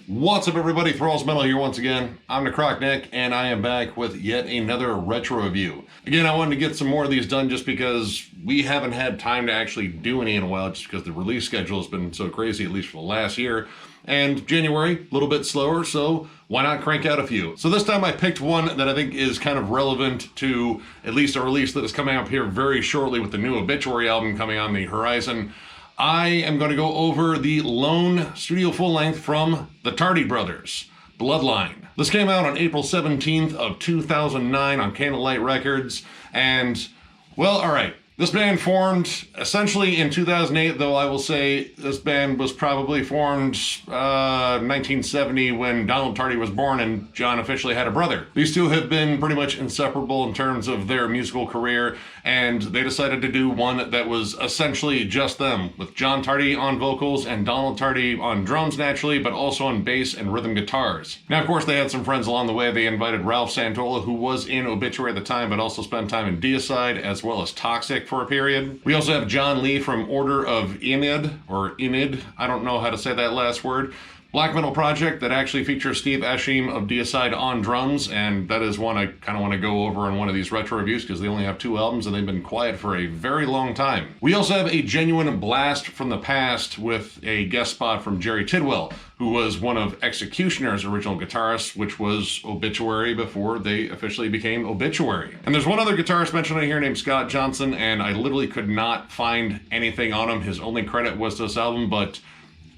What's up, everybody? Thralls Metal here once again. I'm Necrotic Nick, and I am back with yet another retro review. Again, I wanted to get some more of these done just because we haven't had time to actually do any in a while, just because the release schedule has been so crazy, at least for the last year. And January, a little bit slower, so why not crank out a few? So this time I picked one that I think is kind of relevant to at least a release that is coming up here very shortly with the new Obituary album coming on the horizon. I am going to go over the lone studio full-length from the Tardy Brothers, Bloodline. This came out on April 17th of 2009 on Candlelight Records, and, well, alright. This band formed essentially in 2008, though I will say this band was probably formed 1970 when Donald Tardy was born and John officially had a brother. These two have been pretty much inseparable in terms of their musical career, and they decided to do one that was essentially just them, with John Tardy on vocals and Donald Tardy on drums naturally, but also on bass and rhythm guitars. Now, of course, they had some friends along the way. They invited Ralph Santola, who was in Obituary at the time, but also spent time in Deicide, as well as Toxic for a period. We also have John Lee from Order of Enid, or Enid, I don't know how to say that last word. Black metal project that actually features Steve Eshim of Deicide on drums, and that is one I kind of want to go over in one of these retro reviews because they only have 2 albums and they've been quiet for a very long time. We also have a genuine blast from the past with a guest spot from Jerry Tidwell, who was one of Executioner's original guitarists, which was Obituary before they officially became Obituary. And there's one other guitarist mentioned in here named Scott Johnson, and I literally could not find anything on him. His only credit was to this album, but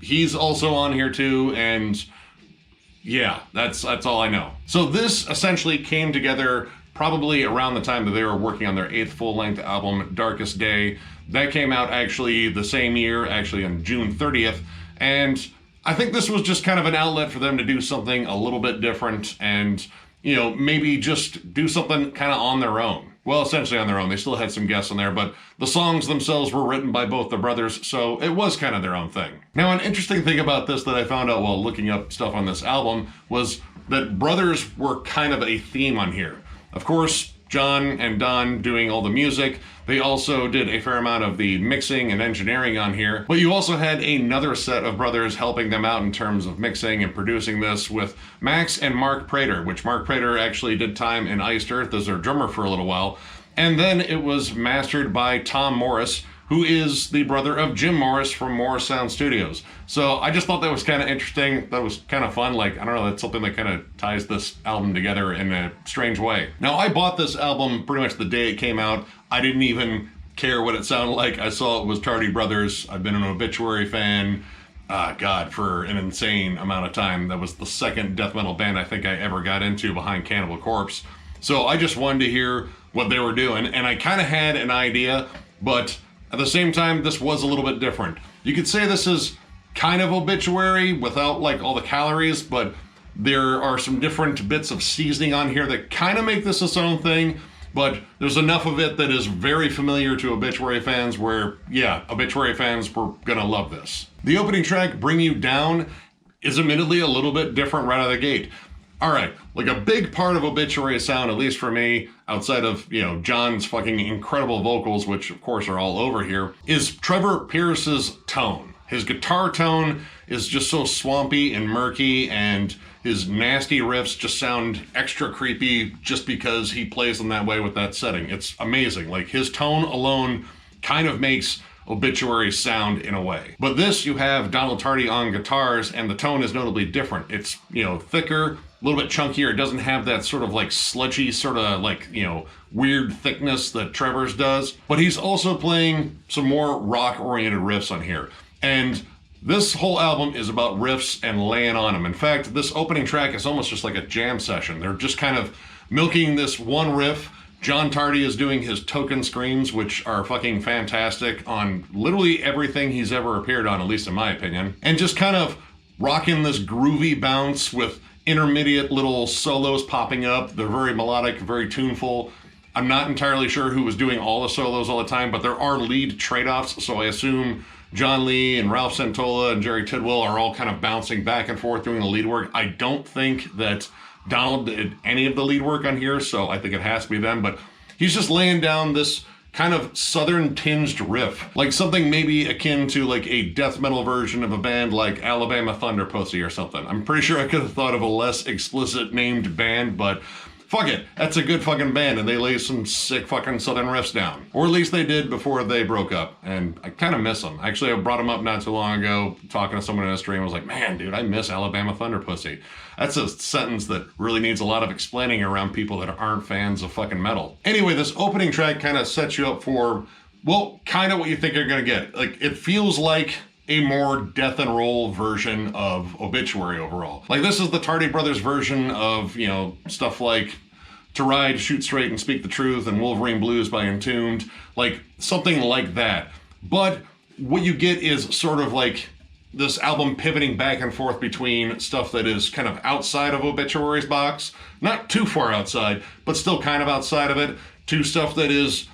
he's also on here too, and yeah, that's all I know. So this essentially came together probably around the time that they were working on their 8th full-length album, Darkest Day. That came out actually the same year, actually on June 30th, and I think this was just kind of an outlet for them to do something a little bit different and, you know, maybe just do something kind of on their own. Well, essentially on their own. They still had some guests on there, but the songs themselves were written by both the brothers, so it was kind of their own thing. Now, an interesting thing about this that I found out while looking up stuff on this album was that brothers were kind of a theme on here. Of course, John and Don doing all the music. They also did a fair amount of the mixing and engineering on here, but you also had another set of brothers helping them out in terms of mixing and producing this with Max and Mark Prater, which Mark Prater actually did time in Iced Earth as their drummer for a little while. And then it was mastered by Tom Morris, who is the brother of Jim Morris from Morris Sound Studios. So I just thought that was kind of interesting. That was kind of fun. Like, I don't know, that's something that kind of ties this album together in a strange way. Now, I bought this album pretty much the day it came out. I didn't even care what it sounded like. I saw it was Tardy Brothers. I've been an Obituary fan, God, for an insane amount of time. That was the second death metal band I think I ever got into behind Cannibal Corpse. So I just wanted to hear what they were doing, and I kind of had an idea, but at the same time, this was a little bit different. You could say this is kind of Obituary without like all the calories, but there are some different bits of seasoning on here that kind of make this its own thing, but there's enough of it that is very familiar to Obituary fans where, yeah, Obituary fans were gonna love this. The opening track, Bring You Down, is admittedly a little bit different right out of the gate. All right, like a big part of Obituary sound, at least for me, outside of, you know, John's fucking incredible vocals, which of course are all over here, is Trevor Pierce's tone. His guitar tone is just so swampy and murky, and his nasty riffs just sound extra creepy just because he plays them that way with that setting. It's amazing. Like, his tone alone kind of makes Obituary sound in a way. But this, you have Donald Tardy on guitars, and the tone is notably different. It's, you know, thicker, a little bit chunkier. It doesn't have that sort of like sludgy sort of like, you know, weird thickness that Trevor's does. But he's also playing some more rock-oriented riffs on here. And this whole album is about riffs and laying on them. In fact, this opening track is almost just like a jam session. They're just kind of milking this one riff. John Tardy is doing his token screams, which are fucking fantastic on literally everything he's ever appeared on, at least in my opinion. And just kind of rocking this groovy bounce with intermediate little solos popping up. They're very melodic, very tuneful. I'm not entirely sure who was doing all the solos all the time, but there are lead trade-offs, so I assume John Lee and Ralph Santola and Jerry Tidwell are all kind of bouncing back and forth doing the lead work. I don't think that Donald did any of the lead work on here, so I think it has to be them, but he's just laying down this kind of southern tinged riff, like something maybe akin to like a death metal version of a band like Alabama Thunder Pussy or something. I'm pretty sure I could have thought of a less explicit named band, but fuck it, that's a good fucking band, and they lay some sick fucking southern riffs down. Or at least they did before they broke up, and I kind of miss them. Actually, I brought them up not too long ago, talking to someone in a stream. I was like, man, dude, I miss Alabama Thunder Pussy. That's a sentence that really needs a lot of explaining around people that aren't fans of fucking metal. Anyway, this opening track kind of sets you up for, well, kind of what you think you're gonna get. Like, it feels like a more death and roll version of Obituary overall. Like, this is the Tardy Brothers version of, you know, stuff like To Ride, Shoot Straight, and Speak the Truth, and Wolverine Blues by Entombed, like something like that. But what you get is sort of like this album pivoting back and forth between stuff that is kind of outside of Obituary's box, not too far outside, but still kind of outside of it, to stuff that is,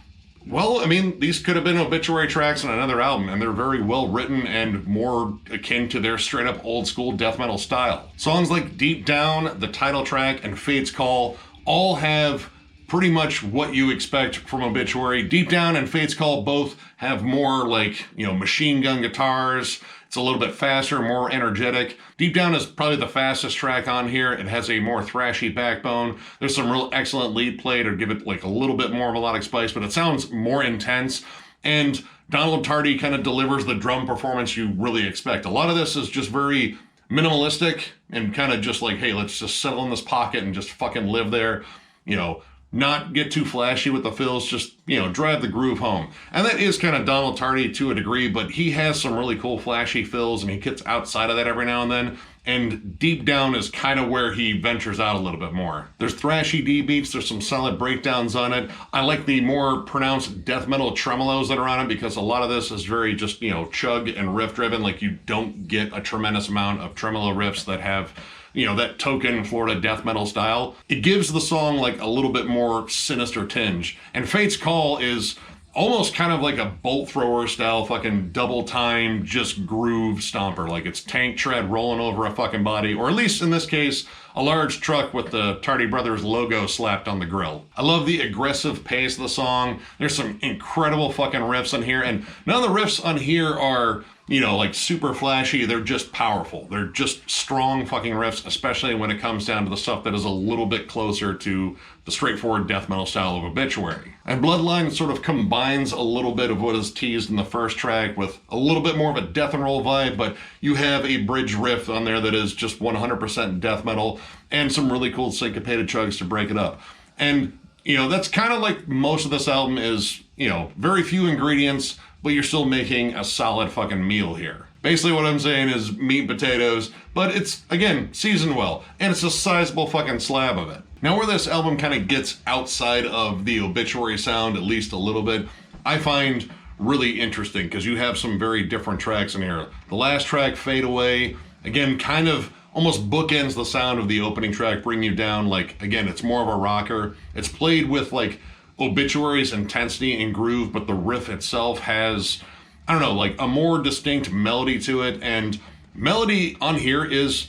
well, I mean, these could have been Obituary tracks on another album, and they're very well written and more akin to their straight up old school death metal style. Songs like Deep Down, the title track, and Fate's Call all have pretty much what you expect from Obituary. Deep Down and Fate's Call both have more like, you know, machine gun guitars. It's a little bit faster, more energetic. Deep Down is probably the fastest track on here. It has a more thrashy backbone. There's some real excellent lead play to give it like a little bit more melodic spice, but it sounds more intense. And Donald Tardy kind of delivers the drum performance you really expect. A lot of this is just very minimalistic and kind of just like, hey, let's just settle in this pocket and just fucking live there, you know, not get too flashy with the fills, just, you know, drive the groove home. And that is kind of Donald Tardy to a degree, but he has some really cool flashy fills and he gets outside of that every now and then. And Deep Down is kind of where he ventures out a little bit more. There's thrashy D beats, there's some solid breakdowns on it. I like the more pronounced death metal tremolos that are on it because a lot of this is very just, you know, chug and riff driven. Like, you don't get a tremendous amount of tremolo riffs that have, you know, that token Florida death metal style. It gives the song like a little bit more sinister tinge. And Fate's Call is almost kind of like a bolt thrower style fucking double time just groove stomper. Like, it's tank tread rolling over a fucking body, or at least in this case, a large truck with the Tardy Brothers logo slapped on the grill. I love the aggressive pace of the song. There's some incredible fucking riffs on here, and none of the riffs on here are, you know, like super flashy. They're just powerful. They're just strong fucking riffs, especially when it comes down to the stuff that is a little bit closer to the straightforward death metal style of Obituary. And Bloodline sort of combines a little bit of what is teased in the first track with a little bit more of a death and roll vibe, but you have a bridge riff on there that is just 100% death metal and some really cool syncopated chugs to break it up. And, you know, that's kind of like most of this album is, you know, very few ingredients, but you're still making a solid fucking meal here. Basically what I'm saying is meat and potatoes, but it's, again, seasoned well, and it's a sizable fucking slab of it. Now, where this album kind of gets outside of the Obituary sound, at least a little bit, I find really interesting, because you have some very different tracks in here. The last track, Fade Away, again, kind of almost bookends the sound of the opening track, bring you down, like, again, it's more of a rocker. It's played with, like, Obituary's intensity and groove, but the riff itself has, I don't know, like a more distinct melody to it. And melody on here is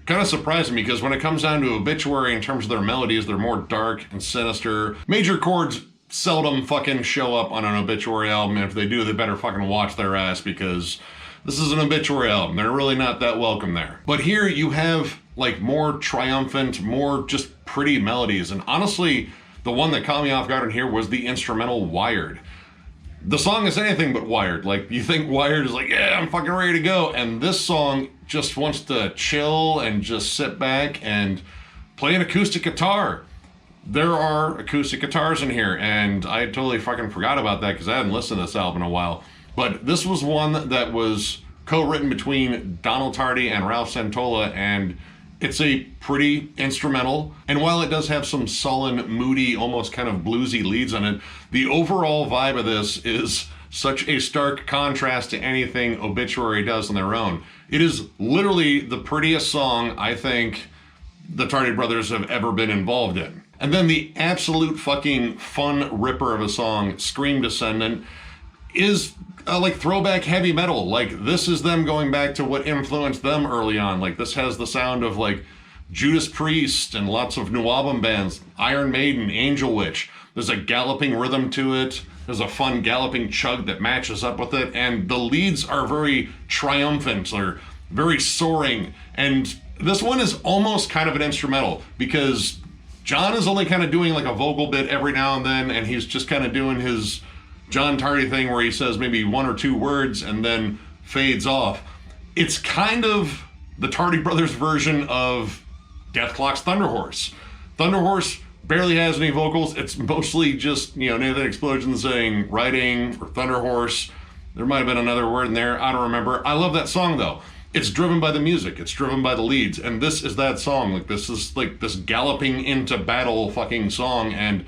kind of surprising, because when it comes down to Obituary in terms of their melodies, they're more dark and sinister. Major chords seldom fucking show up on an Obituary album, and if they do, they better fucking watch their ass, because this is an Obituary album. They're really not that welcome there. But here you have like more triumphant, more just pretty melodies. And honestly, the one that caught me off guard in here was the instrumental Wired. The song is anything but Wired. Like, you think Wired is like, yeah, I'm fucking ready to go. And this song just wants to chill and just sit back and play an acoustic guitar. There are acoustic guitars in here, and I totally fucking forgot about that because I hadn't listened to this album in a while. But this was one that was co-written between Donald Tardy and Ralph Santola, and it's a pretty instrumental, and while it does have some sullen, moody, almost kind of bluesy leads on it, the overall vibe of this is such a stark contrast to anything Obituary does on their own. It is literally the prettiest song I think the Tardy Brothers have ever been involved in. And then the absolute fucking fun ripper of a song, Scream Descendant, is like throwback heavy metal. Like, this is them going back to what influenced them early on. Like, this has the sound of like Judas Priest and lots of new album bands, Iron Maiden, Angel Witch. There's a galloping rhythm to it. There's a fun galloping chug that matches up with it, and the leads are very triumphant or very soaring. And this one is almost kind of an instrumental because John is only kind of doing like a vocal bit every now and then, and he's just kind of doing his John Tardy thing where he says maybe one or two words and then fades off. It's kind of the Tardy Brothers version of Deathclock's Thunder Horse. Thunder Horse barely has any vocals. It's mostly just, Nathan Explosion saying writing or Thunder Horse. There might have been another word in there. I don't remember. I love that song though. It's driven by the music. It's driven by the leads. And this is that song. Like, this is like this galloping into battle fucking song. And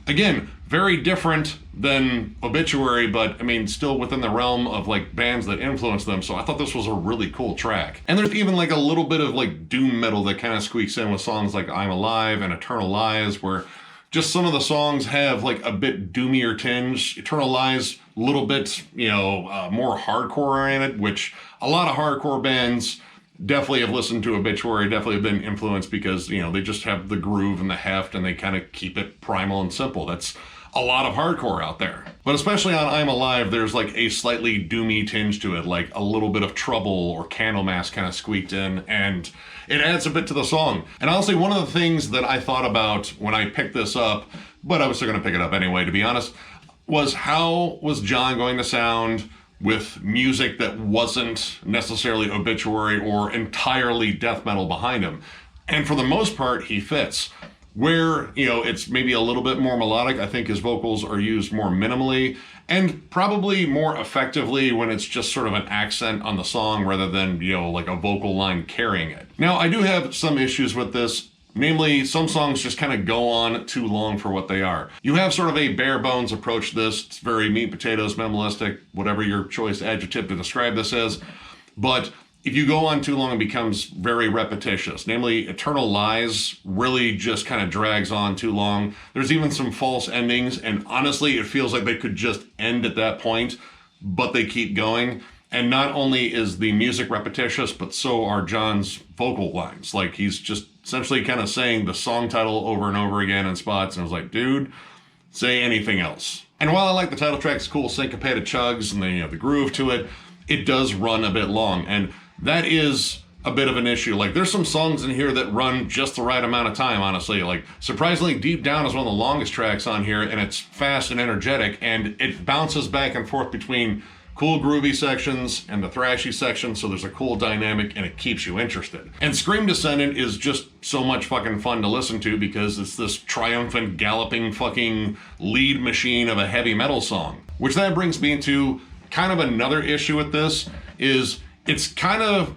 again, very different than Obituary, but I mean, still within the realm of like bands that influenced them. So I thought this was a really cool track. And there's even like a little bit of like doom metal that kind of squeaks in with songs like I'm Alive and Eternal Lies, where just some of the songs have like a bit doomier tinge. Eternal Lies, a little bit, more hardcore oriented, which a lot of hardcore bands definitely have listened to Obituary, definitely have been influenced because, they just have the groove and the heft and they kind of keep it primal and simple. That's a lot of hardcore out there. But especially on I'm Alive, there's like a slightly doomy tinge to it, like a little bit of Trouble or Candlemass kind of squeaked in, and it adds a bit to the song. And honestly, one of the things that I thought about when I picked this up, but I was still gonna pick it up anyway, to be honest, was how was John going to sound with music that wasn't necessarily Obituary or entirely death metal behind him. And for the most part, he fits. Where, it's maybe a little bit more melodic, I think his vocals are used more minimally and probably more effectively when it's just sort of an accent on the song rather than, like a vocal line carrying it. Now, I do have some issues with this. Namely, some songs just kind of go on too long for what they are. You have sort of a bare bones approach to this. It's very meat, potatoes, minimalistic, whatever your choice adjective to describe this as. But if you go on too long, it becomes very repetitious. Namely, Eternal Lies really just kind of drags on too long. There's even some false endings, and honestly, it feels like they could just end at that point, but they keep going. And not only is the music repetitious, but so are John's vocal lines. Like, he's just essentially kind of saying the song title over and over again in spots, and I was like, dude, say anything else. And while I like the title track's cool syncopated chugs and the groove to it, it does run a bit long, and that is a bit of an issue. Like, there's some songs in here that run just the right amount of time, honestly. Like, surprisingly, Deep Down is one of the longest tracks on here, and it's fast and energetic, and it bounces back and forth between cool groovy sections and the thrashy sections, so there's a cool dynamic and it keeps you interested. And Scream Descendant is just so much fucking fun to listen to because it's this triumphant, galloping fucking lead machine of a heavy metal song. Which that brings me into kind of another issue with this, is it's kind of,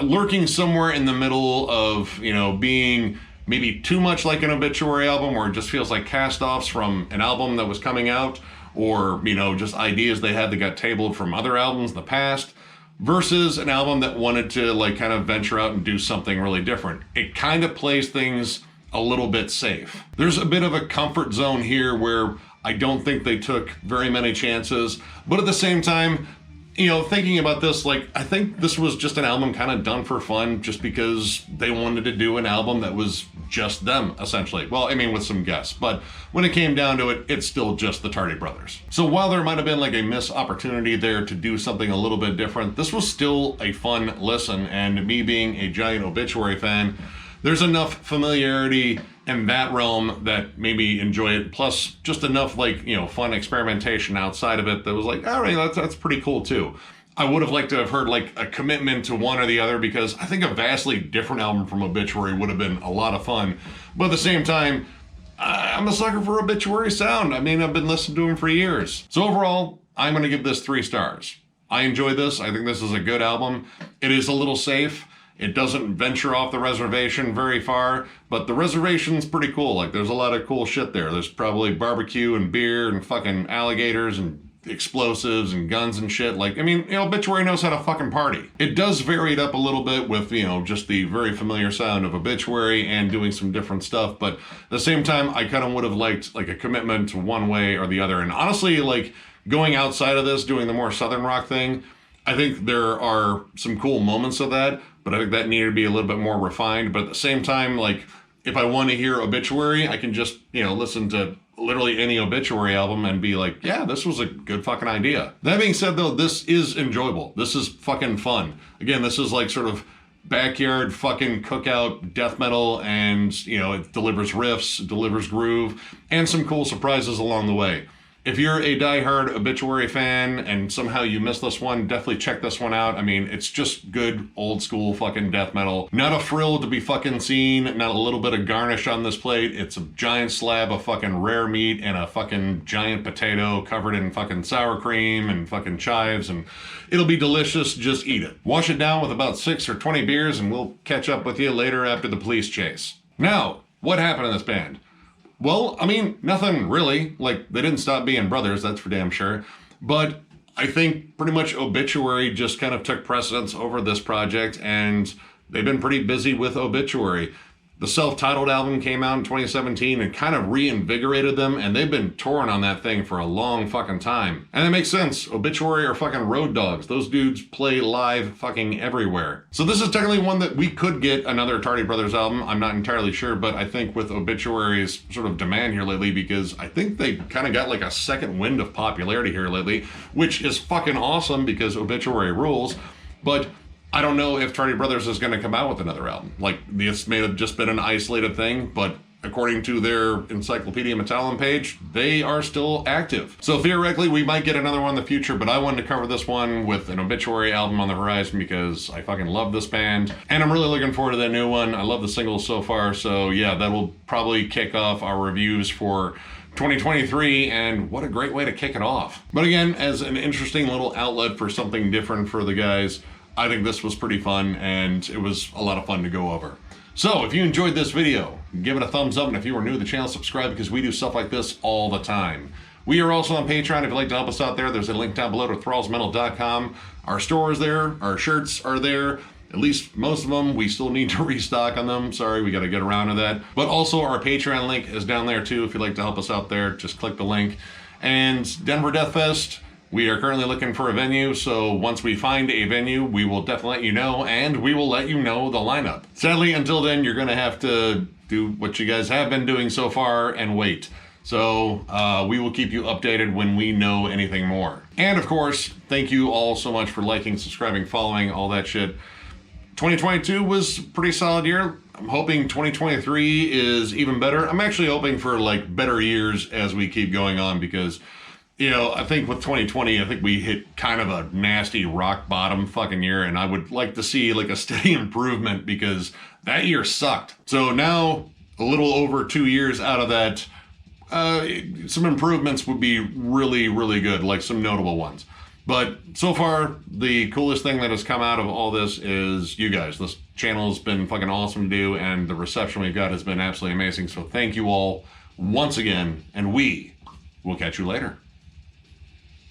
lurking somewhere in the middle of, being maybe too much like an Obituary album where it just feels like cast-offs from an album that was coming out, or, just ideas they had that got tabled from other albums in the past, versus an album that wanted to, like, kind of venture out and do something really different. It kind of plays things a little bit safe. There's a bit of a comfort zone here where I don't think they took very many chances, but at the same time, thinking about this, like, I think this was just an album kind of done for fun just because they wanted to do an album that was just them, essentially. Well, I mean, with some guests, but when it came down to it, it's still just the Tardy Brothers. So while there might have been like a missed opportunity there to do something a little bit different, this was still a fun listen, and me being a giant Obituary fan, there's enough familiarity in that realm that made me enjoy it, plus just enough fun experimentation outside of it that was like, all right, that's pretty cool too. I would have liked to have heard like a commitment to one or the other, because I think a vastly different album from Obituary would have been a lot of fun. But at the same time, I'm a sucker for Obituary sound. I mean, I've been listening to him for years. So overall, I'm going to give this 3 stars. I enjoyed this. I think this is a good album. It is a little safe. It doesn't venture off the reservation very far, but the reservation's pretty cool. Like, there's a lot of cool shit there. There's probably barbecue and beer and fucking alligators and explosives and guns and shit. Like, I mean, Obituary knows how to fucking party. It does vary it up a little bit with, just the very familiar sound of Obituary and doing some different stuff, but at the same time, I kind of would have liked like a commitment to one way or the other. And honestly, like, going outside of this, doing the more Southern rock thing, I think there are some cool moments of that, but I think that needed to be a little bit more refined. But at the same time, like, if I want to hear Obituary, I can just, listen to literally any Obituary album and be like, yeah, this was a good fucking idea. That being said, though, this is enjoyable. This is fucking fun. Again, this is like sort of backyard fucking cookout death metal, and, you know, it delivers riffs, it delivers groove, and some cool surprises along the way. If you're a diehard Obituary fan and somehow you missed this one, definitely check this one out. I mean, it's just good old school fucking death metal. Not a frill to be fucking seen, not a little bit of garnish on this plate. It's a giant slab of fucking rare meat and a fucking giant potato covered in fucking sour cream and fucking chives, and it'll be delicious. Just eat it. Wash it down with about 6 or 20 beers, and we'll catch up with you later after the police chase. Now, what happened in this band? Well, I mean, nothing really. Like, they didn't stop being brothers, that's for damn sure. But I think pretty much Obituary just kind of took precedence over this project, and they've been pretty busy with Obituary. The self-titled album came out in 2017 and kind of reinvigorated them, and they've been touring on that thing for a long fucking time. And that makes sense. Obituary are fucking road dogs. Those dudes play live fucking everywhere. So this is technically one that we could get another Tardy Brothers album. I'm not entirely sure, but I think with Obituary's sort of demand here lately, because I think they kind of got like a second wind of popularity here lately, which is fucking awesome because Obituary rules. But I don't know if Tardy Brothers is going to come out with another album. Like, this may have just been an isolated thing, but according to their Encyclopedia Metallum page, they are still active. So theoretically, we might get another one in the future, but I wanted to cover this one with an Obituary album on the horizon because I fucking love this band, and I'm really looking forward to that new one. I love the singles so far, so yeah, that will probably kick off our reviews for 2023, and what a great way to kick it off. But again, as an interesting little outlet for something different for the guys, I think this was pretty fun, and it was a lot of fun to go over. So if you enjoyed this video, give it a thumbs up, and if you are new to the channel, subscribe, because we do stuff like this all the time. We are also on Patreon. If you'd like to help us out there, there's a link down below to thrallsmetal.com. Our store is there, our shirts are there, at least most of them. We still need to restock on them. Sorry, we got to get around to that. But also our Patreon link is down there too. If you'd like to help us out there, just click the link. And Denver Death Fest, we are currently looking for a venue, so once we find a venue, we will definitely let you know, and we will let you know the lineup. Sadly, until then, you're going to have to do what you guys have been doing so far and wait. So we will keep you updated when we know anything more. And of course, thank you all so much for liking, subscribing, following, all that shit. 2022 was a pretty solid year. I'm hoping 2023 is even better. I'm actually hoping for like better years as we keep going on, because, you know, I think with 2020, I think we hit kind of a nasty rock bottom fucking year, and I would like to see like a steady improvement because that year sucked. So now, a little over 2 years out of that, some improvements would be really, really good, like some notable ones. But so far, the coolest thing that has come out of all this is you guys. This channel has been fucking awesome to do, and the reception we've got has been absolutely amazing. So thank you all once again, and we will catch you later.